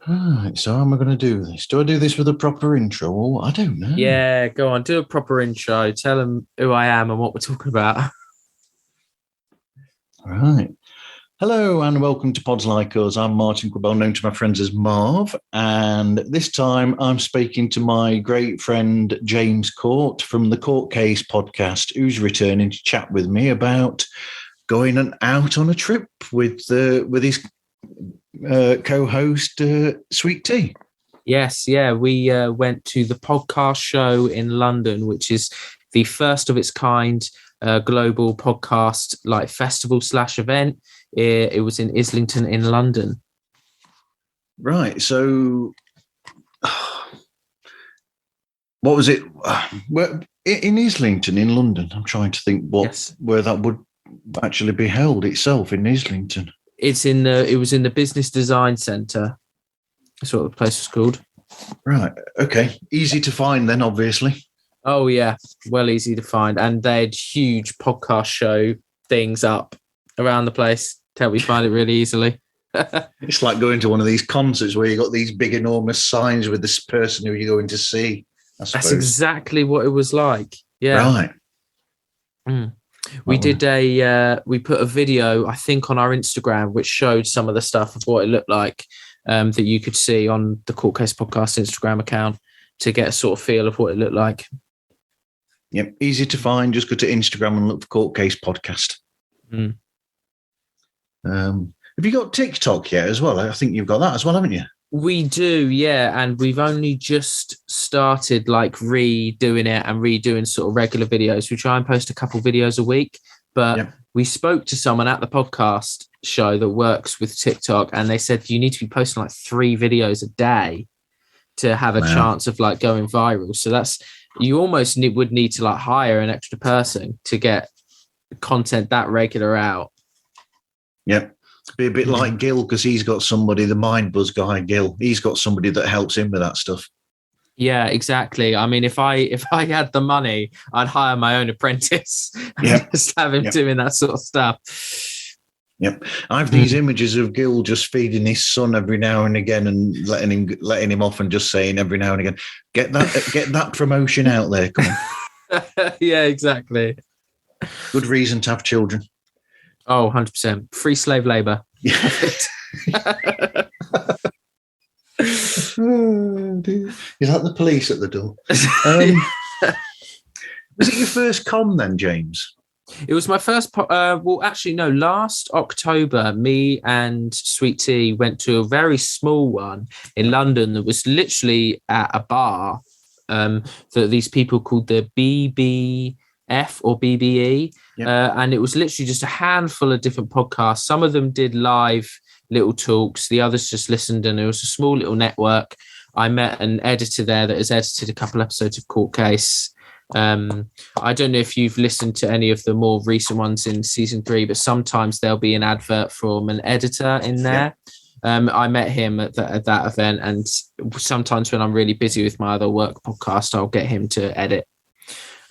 Right, so how am I going to do this? Do I do this with a proper intro? Or I don't know. Yeah, go on, do a proper intro. Tell them who I am and what we're talking about. Right. Hello and welcome to Pods Like Us. I'm Martin Quibell, known to my friends as Marv. And this time I'm speaking to my great friend James Court from the Court Case podcast, who's returning to chat with me about going out on a trip with his co-host, Sweet Tea. Yes, yeah, we went to the podcast show in London, which is the first of its kind global podcast like festival / event. It was in Islington in London. Right. So what was it? Where, in Islington in London? I'm trying to think where that would actually be held itself in Islington. It was in the Business Design Centre. That's what the place was called. Right. Okay. Easy to find then, obviously. Oh, yeah. Well, easy to find. And they had huge podcast show things up around the place to help you find it really easily. It's like going to one of these concerts where you got these big, enormous signs with this person who you're going to see. That's exactly what it was like. Yeah. Right. We we put a video, I think, on our Instagram, which showed some of the stuff of what it looked like that you could see on the Court Case Podcast Instagram account to get a sort of feel of what it looked like. Yep. Easy to find. Just go to Instagram and look for Court Case Podcast. Have you got TikTok yet as well? I think you've got that as well, haven't you? We do, yeah. And we've only just started like redoing it and redoing sort of regular videos. We try and post a couple videos a week, but we spoke to someone at the podcast show that works with TikTok, and they said you need to be posting like 3 videos a day to have a chance of like going viral. So you almost would need to like hire an extra person to get content that regular out. Yep. Be a bit like Gil, because he's got somebody, the Mind Buzz guy, Gil. He's got somebody that helps him with that stuff. Yeah, exactly. I mean, if I had the money, I'd hire my own apprentice and just have him doing that sort of stuff. Yep. I have these images of Gil just feeding his son every now and again and letting him off and just saying every now and again, get that promotion out there. Come on. Yeah, exactly. Good reason to have children. Oh, 100%. Free slave labour. Yeah. Oh, dear. Is that the police at the door? Was it your first con then, James? It was my first. Last October, me and Sweet Tea went to a very small one in London that was literally at a bar that these people called the BBF or BBE. And it was literally just a handful of different podcasts. Some of them did live little talks. The others just listened, and it was a small little network. I met an editor there that has edited a couple episodes of Court Case. I don't know if you've listened to any of the more recent ones in season 3, but sometimes there'll be an advert from an editor in there. I met him at that event, and sometimes when I'm really busy with my other work podcast, I'll get him to edit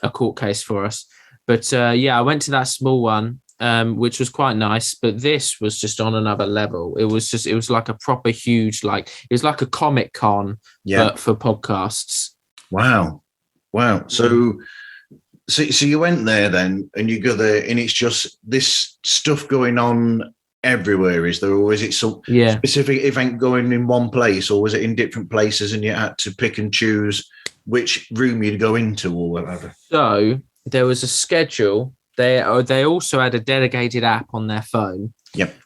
a court case for us. But I went to that small one, which was quite nice. But this was just on another level. It was like a proper huge, it was like a Comic Con, but for podcasts. Wow. So you went there then, and you go there, and it's just this stuff going on everywhere, is there? Or is it some specific event going in one place, or was it in different places and you had to pick and choose which room you'd go into or whatever? So there was a schedule. They also had a dedicated app on their phone.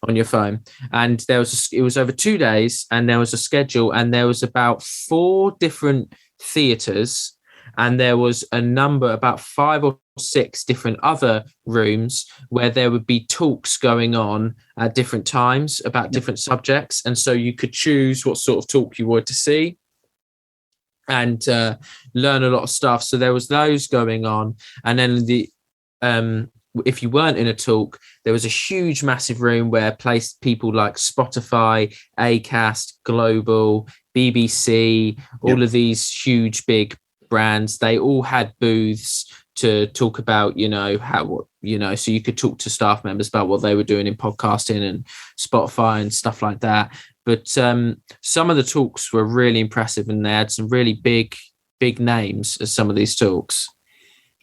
On your phone. And it was over 2 days, and there was a schedule, and there was about 4 different theatres, and there was about 5 or 6 different other rooms where there would be talks going on at different times about different subjects. And so you could choose what sort of talk you wanted to see and learn a lot of stuff. So there was those going on. And then if you weren't in a talk, there was a huge, massive room where placed people like Spotify, Acast, Global, BBC, all of these huge, big brands. They all had booths to talk about, so you could talk to staff members about what they were doing in podcasting and Spotify and stuff like that. But some of the talks were really impressive, and they had some really big names as some of these talks.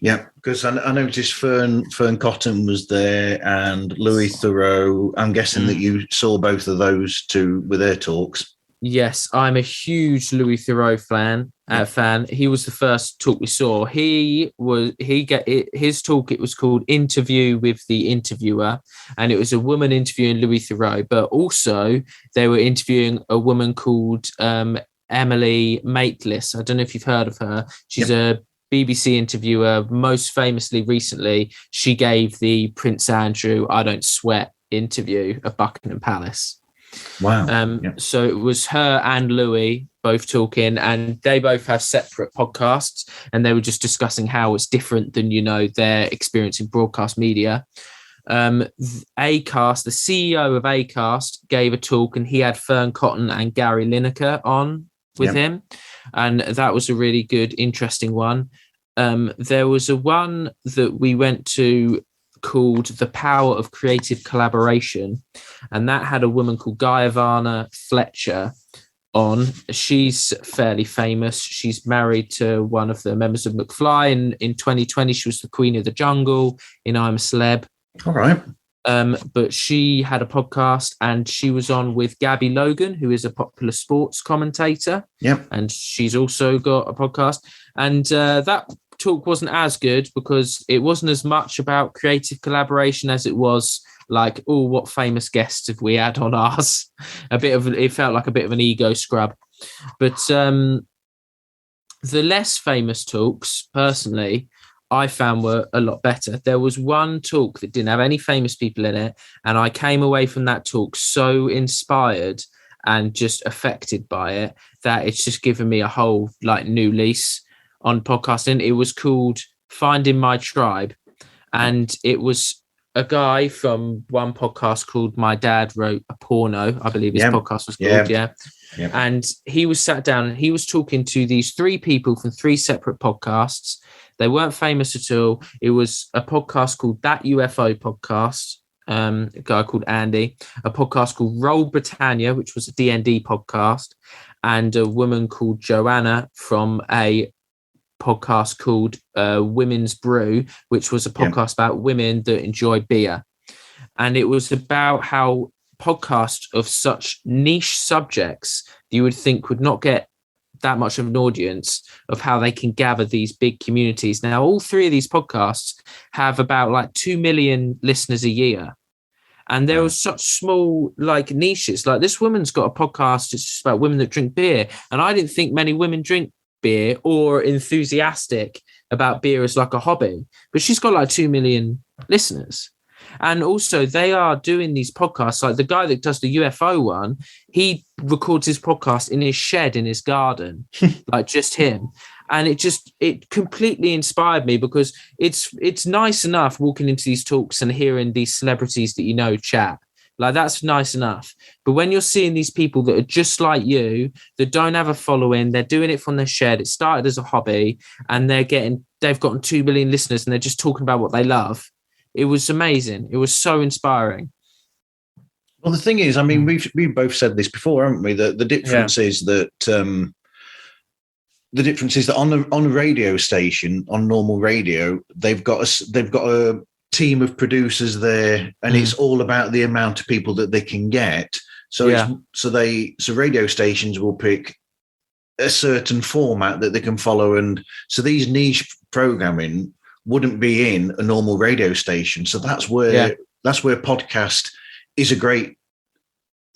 Yeah, because I noticed Fern Cotton was there and Louis Theroux. I'm guessing that you saw both of those two with their talks. Yes, I'm a huge Louis Theroux fan. He was the first talk we saw. His talk. It was called "Interview with the Interviewer," and it was a woman interviewing Louis Theroux, but also they were interviewing a woman called Emily Maitlis. I don't know if you've heard of her. She's a BBC interviewer. Most famously, recently, she gave the Prince Andrew "I Don't Sweat" interview at Buckingham Palace. Wow. So it was her and Louis both talking, and they both have separate podcasts, and they were just discussing how it's different than, their experience in broadcast media. Acast, the CEO of Acast, gave a talk, and he had Fern Cotton and Gary Lineker on with him, and that was a really good, interesting one. There was a one that we went to called The Power of Creative Collaboration, and that had a woman called Guyavana Fletcher on. She's fairly famous. She's married to one of the members of McFly. In 2020, she was the Queen of the Jungle in I'm a Celeb. All right. But she had a podcast, and she was on with Gabby Logan, who is a popular sports commentator. Yep. And she's also got a podcast. And that talk wasn't as good because it wasn't as much about creative collaboration as it was like, oh, what famous guests have we had on ours? It felt like a bit of an ego scrub. But the less famous talks, personally, I found were a lot better. There was one talk that didn't have any famous people in it, and I came away from that talk so inspired and just affected by it that it's just given me a whole new lease on podcasting. It was called Finding My Tribe, and it was a guy from one podcast called My Dad Wrote a Porno, I believe his podcast was called. Yeah. And he was sat down and he was talking to these three people from three separate podcasts. They weren't famous at all. It was a podcast called That UFO Podcast, a guy called Andy, a podcast called Roll Britannia, which was a D&D podcast, and a woman called Joanna from a podcast called Women's Brew, which was a podcast about women that enjoy beer. And it was about how podcasts of such niche subjects you would think would not get that much of an audience, of how they can gather these big communities. Now, all three of these podcasts have about 2 million listeners a year. And there were such small niches. Like this woman's got a podcast, it's just about women that drink beer. And I didn't think many women drink beer or enthusiastic about beer as a hobby, but she's got 2 million listeners. And also they are doing these podcasts, like the guy that does the UFO one, he records his podcast in his shed in his garden, just him. And it completely inspired me, because it's nice enough walking into these talks and hearing these celebrities that chat. That's nice enough. But when you're seeing these people that are just like you, that don't have a following, they're doing it from their shed. It started as a hobby, and they've gotten 2 million listeners, and they're just talking about what they love. It was amazing. It was so inspiring. Well, the thing is, I mean, we've both said this before, haven't we? The difference is that on a radio station, on normal radio, they've got a team of producers there, and it's all about the amount of people that they can get. So radio stations will pick a certain format that they can follow, and so these niche programming wouldn't be in a normal radio station. So that's where podcast is a great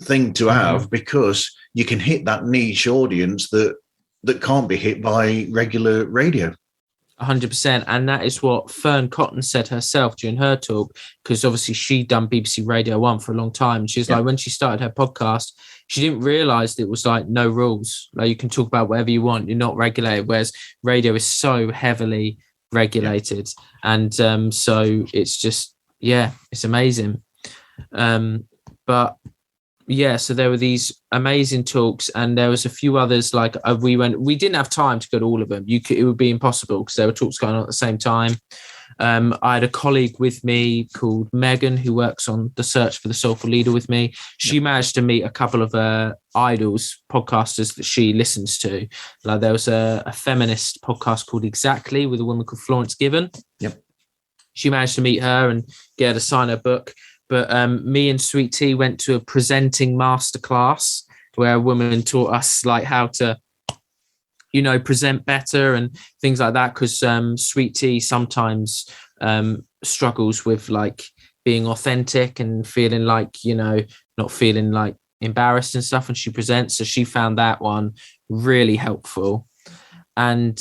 thing to have, because you can hit that niche audience that can't be hit by regular radio. 100%. And that is what Fern Cotton said herself during her talk, because obviously she'd done BBC Radio 1 for a long time. And she was when she started her podcast, she didn't realize that it was no rules. You can talk about whatever you want. You're not regulated, whereas radio is so heavily regulated. And so it's just, it's amazing. So there were these amazing talks, and there was a few others. We didn't have time to go to all of them. It would be impossible because there were talks going on at the same time. I had a colleague with me called Megan who works on the Search for the Soulful Leader with me. She managed to meet a couple of idols, podcasters that she listens to. Like there was a feminist podcast called Exactly with a woman called Florence Given. Yep. She managed to meet her and get her to sign her book. But me and Sweet Tea went to a presenting masterclass where a woman taught us like how to, present better and things like that. Because Sweet Tea sometimes struggles with like being authentic and feeling like, not feeling like embarrassed and stuff when she presents. So she found that one really helpful. And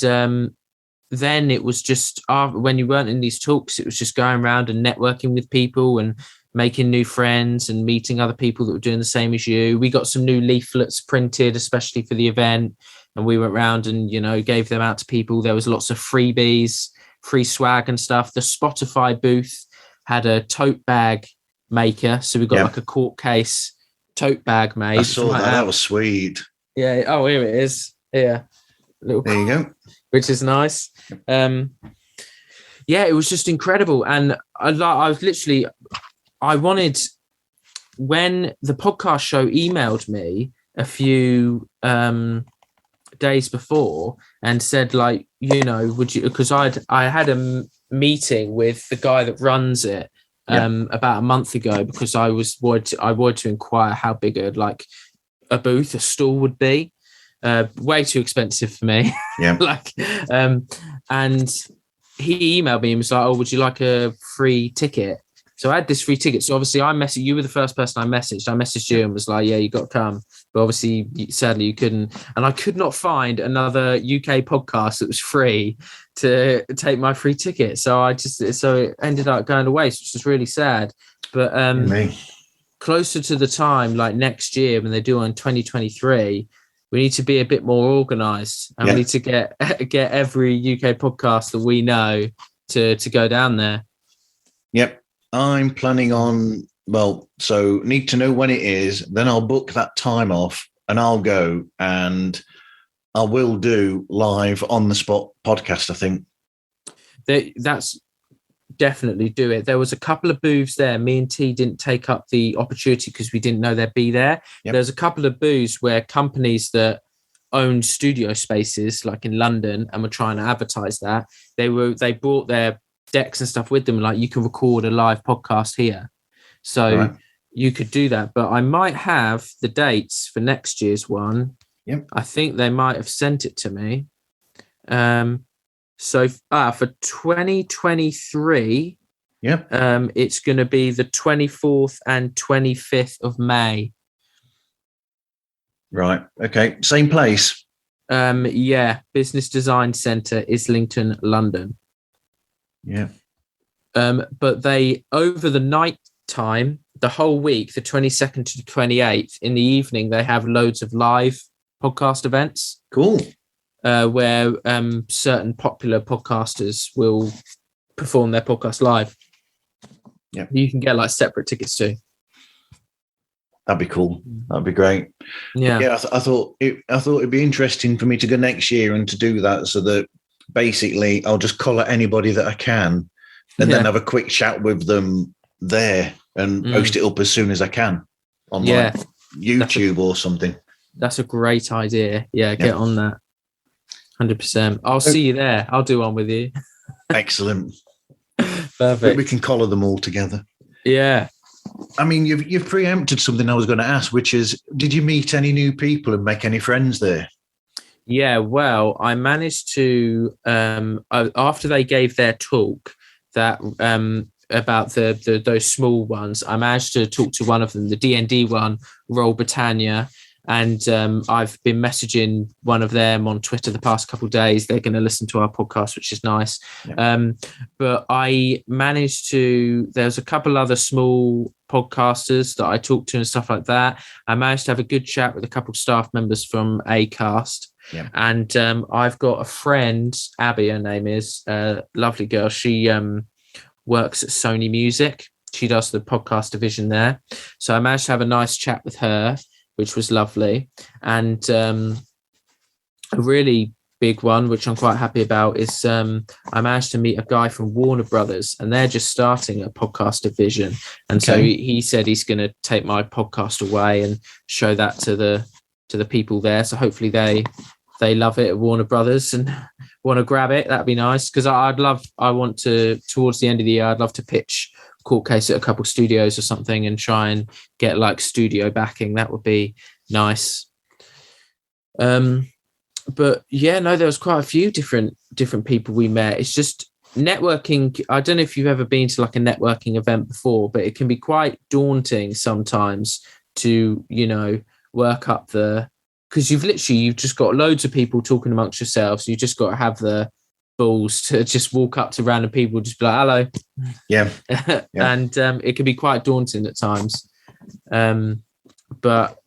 then it was just when you weren't in these talks, it was just going around and networking with people and making new friends and meeting other people that were doing the same as you. We got some new leaflets printed, especially for the event. And we went around and, gave them out to people. There was lots of freebies, free swag and stuff. The Spotify booth had a tote bag maker. So we got like a court case tote bag made. I saw that. That was sweet. Yeah. Oh, here it is. Yeah. There you go. Which is nice. It was just incredible. And I wanted, when the podcast show emailed me a few days before and said like, would you, because I had a meeting with the guy that runs it about a month ago, because I wanted to inquire how big a stall would be. Way too expensive for me. Yeah. And he emailed me and was like, "Oh, would you like a free ticket?" So I had this free ticket. So obviously you were the first person I messaged. I messaged you and was like, "Yeah, you got to come." But obviously, sadly, you couldn't. And I could not find another UK podcast that was free to take my free ticket. So it ended up going to waste, which was really sad. But closer to the time, like next year when they do on 2023, we need to be a bit more organised, and we need to get every UK podcast that we know to go down there. Yep. I'm planning on, so need to know when it is, then I'll book that time off and I'll go, and I will do live on the spot podcast, I think. That's definitely do it. There was a couple of booths there. Me and T didn't take up the opportunity because we didn't know they'd be there. Yep. There's a couple of booths where companies that owned studio spaces like in London and were trying to advertise that, they brought their decks and stuff with them, like you can record a live podcast here, so you could do that. But I might have the dates for next year's one. I think they might have sent it to me. So for 2023 it's going to be the 24th and 25th of May. Right. Okay, same place. Business Design Centre, Islington, London. But they, over the night time, the whole week, the 22nd to the 28th, in the evening, they have loads of live podcast events. Cool. Where certain popular podcasters will perform their podcast live. Yeah. You can get like separate tickets too. That'd be cool. That'd be great. Yeah. I thought it'd be interesting for me to go next year and to do that, so that basically I'll just collar anybody that I can and then have a quick chat with them there and post it up as soon as I can on like YouTube or something. That's a great idea. Get on that. 100%. I'll see you there. I'll do one with you. Excellent. Perfect. We can collar them all together. Yeah. I mean, you've preempted something I was going to ask, which is, did you meet any new people and make any friends there? Yeah, well, I managed to, after they gave their talk that about those small ones, I managed to talk to one of them, the D&D one, Roll Britannia, and I've been messaging one of them on Twitter the past couple of days. They're going to listen to our podcast, which is nice. Yeah. But I managed to, there's a couple other small podcasters that I talked to and stuff like that. I managed to have a good chat with a couple of staff members from Acast. Yeah. And I've got a friend, Abby, her name is, lovely girl. She works at Sony Music. She does the podcast division there. So I managed to have a nice chat with her, which was lovely. And a really big one, which I'm quite happy about, is I managed to meet a guy from Warner Brothers, and they're just starting a podcast division. And so he said he's going to take my podcast away and show that to the people there. So hopefully they love it at Warner Brothers and want to grab it. That'd be nice, because I want to, towards the end of the year, I'd love to pitch Court Case at a couple studios or something and try and get like studio backing. That would be nice. But yeah, no, there was quite a few different people we met. It's just networking. I don't know if you've ever been to like a networking event before, but it can be quite daunting sometimes to, work up because you've just got loads of people talking amongst yourselves. You just got to have the balls to just walk up to random people, just be like, hello. Yeah. And it can be quite daunting at times. But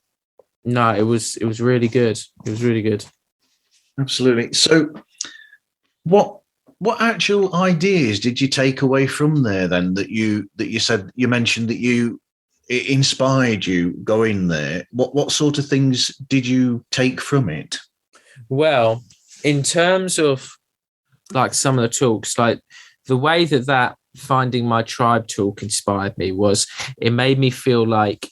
no, it was really good. It was really good. Absolutely. So what actual ideas did you take away from there then that you mentioned that it inspired you going there? What sort of things did you take from it? Well, in terms of like some of the talks, like the way that Finding My Tribe talk inspired me was it made me feel like,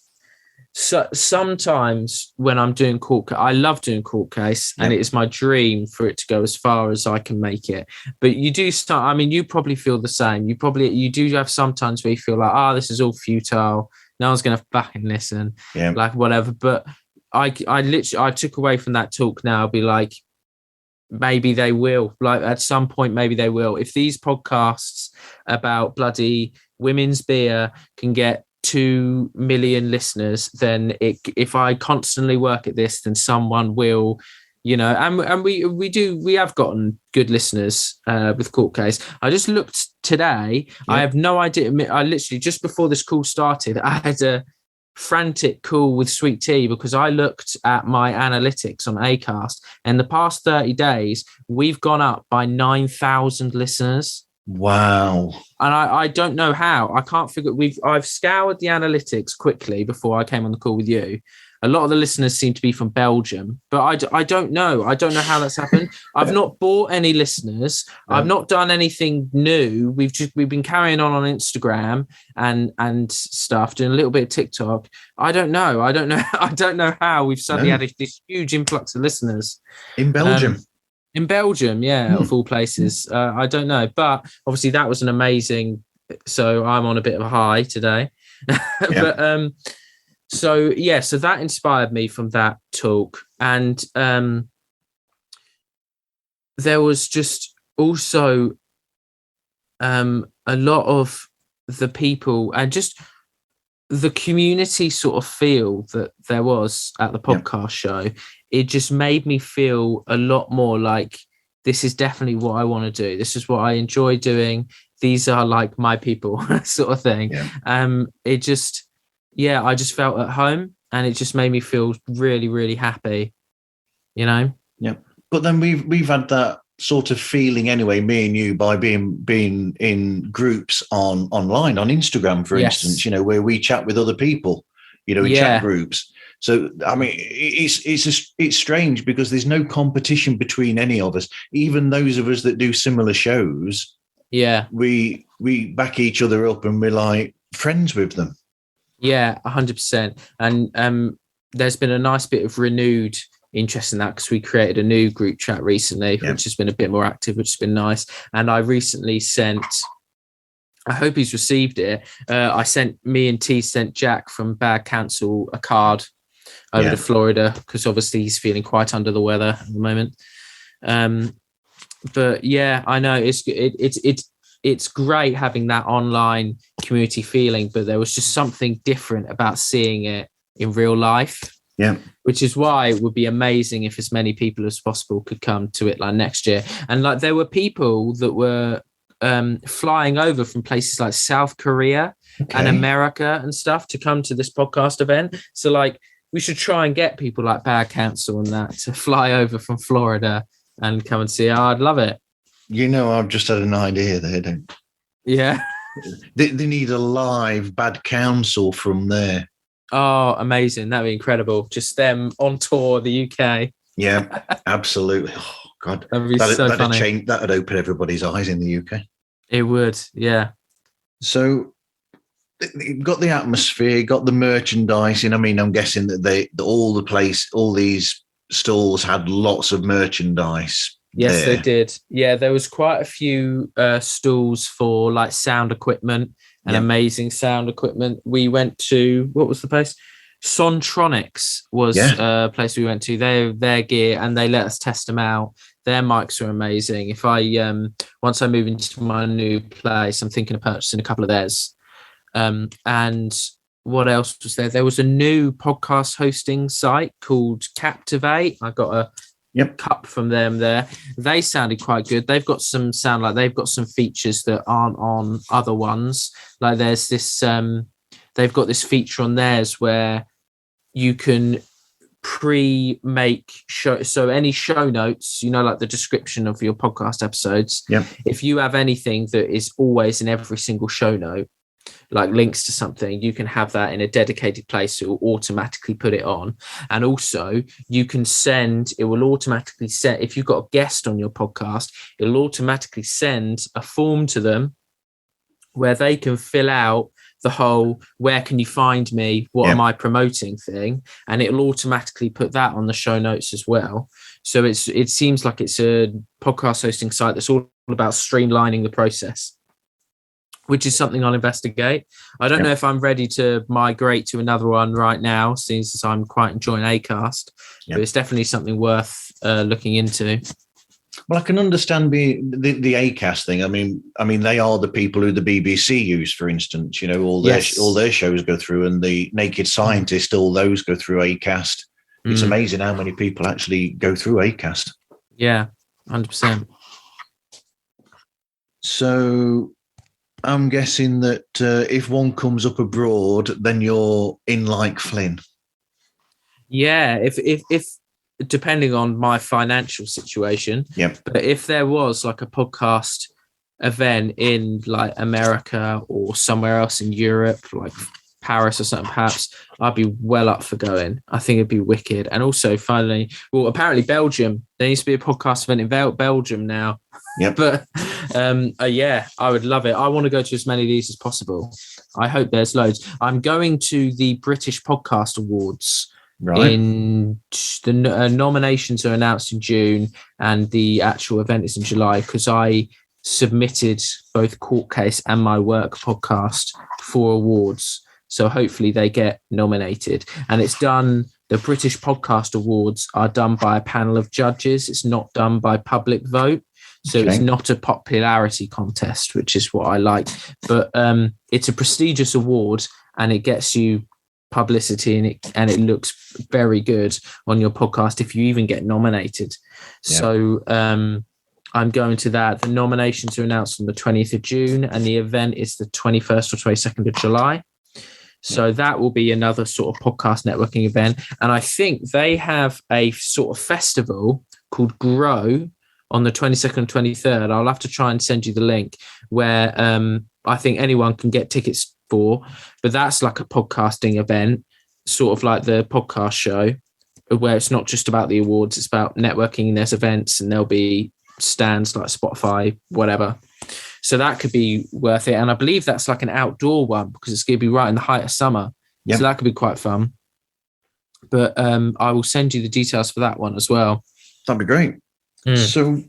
so sometimes when I'm doing I love doing court case, and it is my dream for it to go as far as I can make it. But you do start, I mean, you probably feel the same. You do have sometimes where you feel like, this is all futile. No one's going to fucking listen, like whatever. But I took away from that talk now, be like, maybe they will, like at some point, maybe they will. If these podcasts about bloody women's beer can get 2 million listeners, then if I constantly work at this, then someone will, and we have gotten good listeners with Court Case. I just looked today. I have no idea. I literally, just before this call started, I had a frantic call with Sweet Tea because I looked at my analytics on Acast, and the past 30 days we've gone up by 9,000 listeners. Wow. And I don't know how. I can't figure. I've scoured the analytics quickly before I came on the call with you. A lot of the listeners seem to be from Belgium, but I don't know. I don't know how that's happened. I've not bought any listeners. No. I've not done anything new. We've been carrying on Instagram and stuff, doing a little bit of TikTok. I don't know. I don't know how we've suddenly had this huge influx of listeners in Belgium. In Belgium, of all places. I don't know. But obviously that was an amazing... So I'm on a bit of a high today. But so that inspired me from that talk. And there was just also a lot of the people and just the community sort of feel that there was at the podcast show. It just made me feel a lot more like this is definitely what I want to do. This is what I enjoy doing. These are like my people sort of thing. It just, I just felt at home, and it just made me feel really, really happy, Yeah. But then we've had that sort of feeling anyway, me and you, by being in groups online, on Instagram, for instance, where we chat with other people, in chat groups. So, I mean, it's strange because there's no competition between any of us, even those of us that do similar shows. Yeah. We back each other up, and we're like friends with them. Yeah, 100%. And there's been a nice bit of renewed interest in that because we created a new group chat recently, which has been a bit more active, which has been nice. And I recently sent... I hope he's received it. Me and T sent Jack from Bad Counsel a card over to Florida because obviously he's feeling quite under the weather at the moment. But I know it's great having that online community feeling, but there was just something different about seeing it in real life. Yeah. Which is why it would be amazing if as many people as possible could come to it like next year. And like there were people that were flying over from places like South Korea and America and stuff to come to this podcast event. So like we should try and get people like Bad Counsel and that to fly over from Florida and come and see it. I'd love it. I've just had an idea there, don't you? Yeah. They need a live Bad Counsel from there. Oh, amazing. That'd be incredible. Just them on tour, the UK. Yeah, absolutely. God, That'd be so funny. That'd open everybody's eyes in the UK. It would, yeah. So you've got the atmosphere, got the merchandising. I mean, I'm guessing that all these stalls had lots of merchandise. Yes, they did. Yeah, there was quite a few stalls for like sound equipment and amazing sound equipment. We went to, what was the place? Sontronics was a place we went to. Their gear, and they let us test them out. Their mics are amazing. If I once I move into my new place, I'm thinking of purchasing a couple of theirs. And what else was there? There was a new podcast hosting site called Captivate. I got a cup from them there. They sounded quite good. They've got some features that aren't on other ones. Like there's this they've got this feature on theirs where you can pre-make any show notes, like the description of your podcast episodes. If you have anything that is always in every single show note, like links to something, you can have that in a dedicated place. It will automatically put it on. And also you can it will automatically send, if you've got a guest on your podcast, it'll automatically send a form to them where they can fill out the whole, where can you find me? What am I promoting thing? And it'll automatically put that on the show notes as well. So it seems like it's a podcast hosting site that's all about streamlining the process, which is something I'll investigate. I don't know if I'm ready to migrate to another one right now, since I'm quite enjoying Acast, but it's definitely something worth looking into. Well, I can understand the Acast thing. I mean, they are the people who the BBC use, for instance. All their shows go through, and the Naked Scientist, all those go through Acast. It's amazing how many people actually go through Acast. Yeah, 100%. So I'm guessing that if one comes up abroad, then you're in like Flynn. Yeah, if depending on my financial situation. But if there was like a podcast event in like America or somewhere else in Europe, like Paris or something, perhaps I'd be well up for going. I think it'd be wicked. And also finally, apparently Belgium, there needs to be a podcast event in Belgium now. But I would love it. I want to go to as many of these as possible. I hope there's loads. I'm going to the British Podcast Awards. Right. In the nominations are announced in June, and the actual event is in July, because I submitted both Court Case and my work podcast for awards. So hopefully they get nominated. And it's done, the British Podcast Awards are done by a panel of judges. It's not done by public vote. So it's not a popularity contest, which is what I like. But it's a prestigious award, and it gets you publicity, and it looks very good on your podcast if you even get nominated. So I'm going to that. The nominations are announced on the 20th of June, and the event is the 21st or 22nd of July. So that will be another sort of podcast networking event. And I think they have a sort of festival called Grow on the 22nd and 23rd. I'll have to try and send you the link, where I think anyone can get tickets for, but that's like a podcasting event, sort of like the podcast show, where it's not just about the awards, it's about networking. There's events, and there'll be stands like Spotify, whatever. So that could be worth it. And I believe that's like an outdoor one, because it's going to be right in the height of summer. So that could be quite fun. But I will send you the details for that one as well. That'd be great. So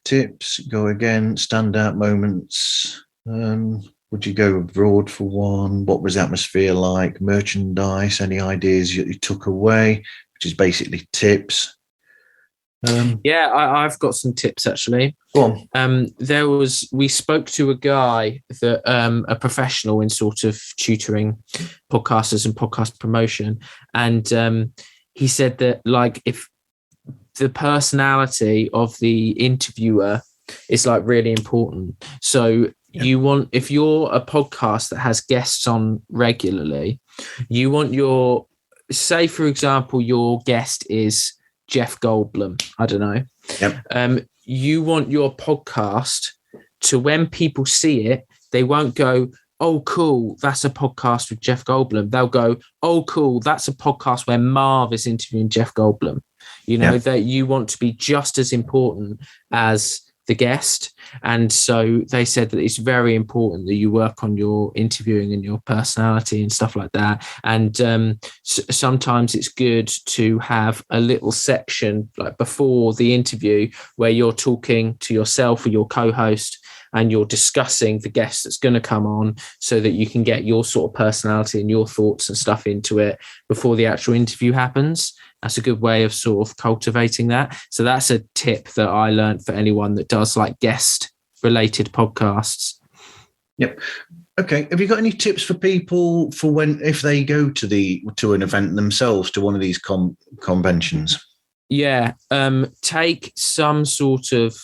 tips, go again, standout moments. Would you go abroad for one? What was the atmosphere like? Merchandise, any ideas you took away, which is basically tips? I've got some tips actually. Go on. We spoke to a guy that a professional in sort of tutoring podcasters and podcast promotion, and he said that like if the personality of the interviewer is like really important. So if you're a podcast that has guests on regularly, you want say for example your guest is Jeff Goldblum, I don't know. You want your podcast to, when people see it, they won't go, oh, cool, that's a podcast with Jeff Goldblum. They'll go, oh, cool, that's a podcast where Marv is interviewing Jeff Goldblum. That you want to be just as important as the guest. And so they said that it's very important that you work on your interviewing and your personality and stuff like that. And sometimes it's good to have a little section like before the interview where you're talking to yourself or your co-host and you're discussing the guest that's going to come on so that you can get your sort of personality and your thoughts and stuff into it before the actual interview happens. That's a good way of sort of cultivating that. So that's a tip that I learned for anyone that does like guest related podcasts. Yep. Okay. Have you got any tips for people for if they go to an event themselves, to one of these conventions? Yeah. Take some sort of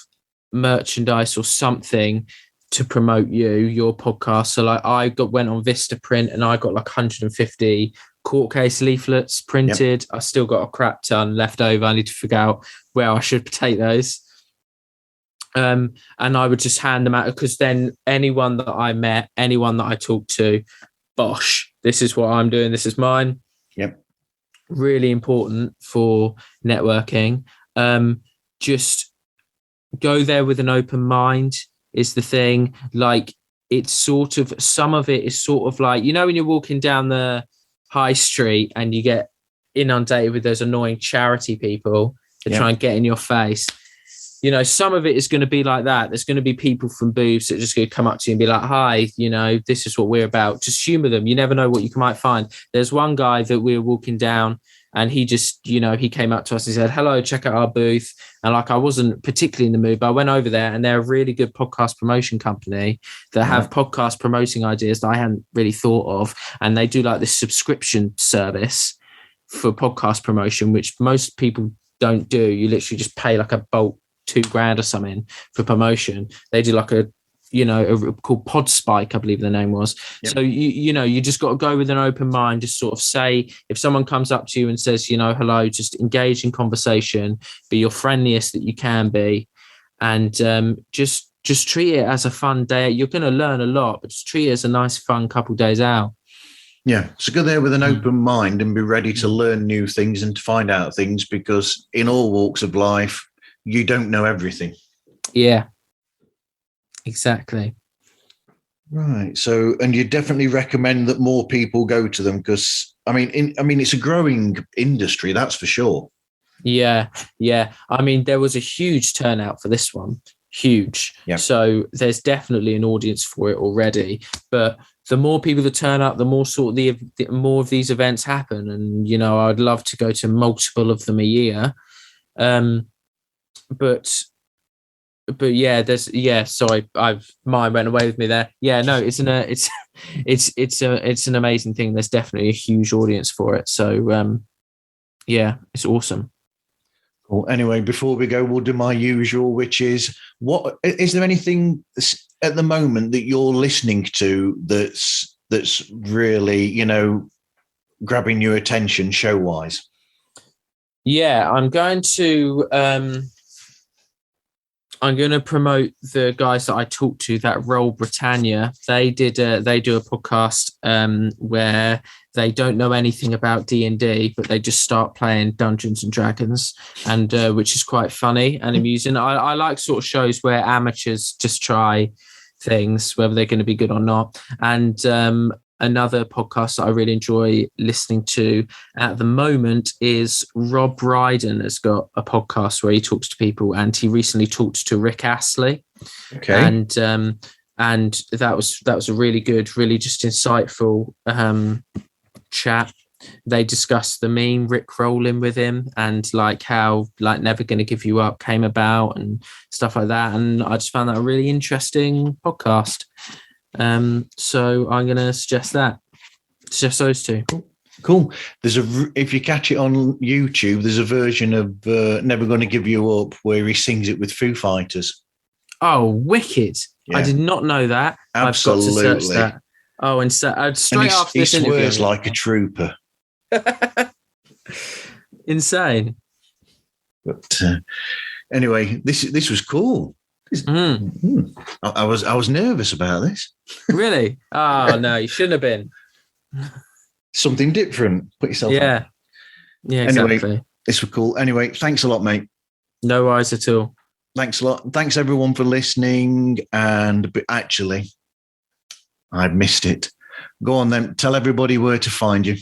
merchandise or something to promote your podcast. So like went on Vistaprint and I got like 150 court case leaflets printed. Yep. I still got a crap ton left over. I need to figure out where I should take those. And I would just hand them out, because then anyone that I met, anyone that I talked to, bosh, this is what I'm doing. This is mine. Yep. Really important for networking. Just go there with an open mind is the thing. Like it's sort of, some of it is sort of like, when you're walking down the high street and you get inundated with those annoying charity people that try and get in your face. Some of it is going to be like that. There's going to be people from booths that are just going to come up to you and be like, hi, this is what we're about. Just humor them. You never know what you might find. There's one guy that we were walking down and he just, he came up to us and said, hello, check out our booth. And like, I wasn't particularly in the mood, but I went over there and they're a really good podcast promotion company that have podcast promoting ideas that I hadn't really thought of. And they do like this subscription service for podcast promotion, which most people don't do. You literally just pay like a bulk $2,000 or something for promotion. They do like a called Pod Spike, I believe the name was. Yep. So you just got to go with an open mind. Just sort of say, if someone comes up to you and says, hello, just engage in conversation, be your friendliest that you can be, and just treat it as a fun day. You're going to learn a lot, but just treat it as a nice, fun couple of days out. Yeah, so go there with an open mind and be ready to learn new things and to find out things, because in all walks of life, you don't know everything. Yeah, exactly. Right. So, and you definitely recommend that more people go to them, because it's a growing industry, that's for sure. Yeah. There was a huge turnout for this one. Huge. Yeah. So there's definitely an audience for it already. But the more people that turn up, the more the more of these events happen. And I'd love to go to multiple of them a year. But yeah, sorry, mine went away with me there. Yeah, no, it's an amazing thing. There's definitely a huge audience for it. So it's awesome. Well, anyway, before we go, we'll do my usual, which is, what is there anything at the moment that you're listening to that's really grabbing your attention show wise? Yeah, I'm going to promote the guys that I talked to that Roll Britannia. They do a podcast where they don't know anything about D&D, but they just start playing Dungeons and Dragons, and which is quite funny and amusing. I like sort of shows where amateurs just try things, whether they're going to be good or not. And another podcast that I really enjoy listening to at the moment is Rob Brydon has got a podcast where he talks to people, and he recently talked to Rick Astley. Okay. And that was a really good, really just insightful chat. They discussed the meme Rick rolling with him, and like how like Never Gonna Give You Up came about and stuff like that. And I just found that a really interesting podcast. So I'm going to suggest those two. Cool. If you catch it on YouTube, there's a version of Never Gonna Give You Up where he sings it with Foo Fighters. Oh, wicked. Yeah. I did not know that. Absolutely. I've got to search that. Oh, and straight after this interview. He swears like a trooper. Insane. But anyway, this was cool. I was nervous about this. Really? Oh, no, you shouldn't have been. Something different. Put yourself out. Yeah, exactly. Anyway, this was cool. Anyway, thanks a lot, mate. No worries at all. Thanks a lot. Thanks, everyone, for listening. And actually, I missed it. Go on, then. Tell everybody where to find you.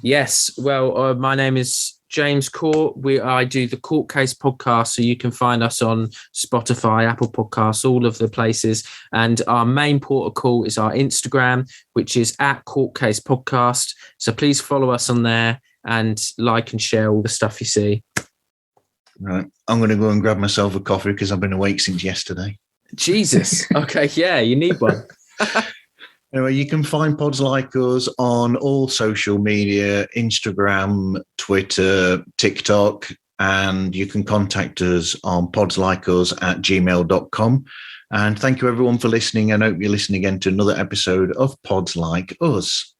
Yes. Well, my name is James Court. I do the Court Case podcast, so you can find us on Spotify, Apple Podcasts, all of the places. And our main port of call is our Instagram, which is @Court Case Podcast. So please follow us on there and like and share all the stuff you see. Right. I'm going to go and grab myself a coffee because I've been awake since yesterday. Jesus. Okay. Yeah, you need one. Anyway, you can find Pods Like Us on all social media, Instagram, Twitter, TikTok, and you can contact us on podslikeus@gmail.com. And thank you, everyone, for listening. And I hope you listen again to another episode of Pods Like Us.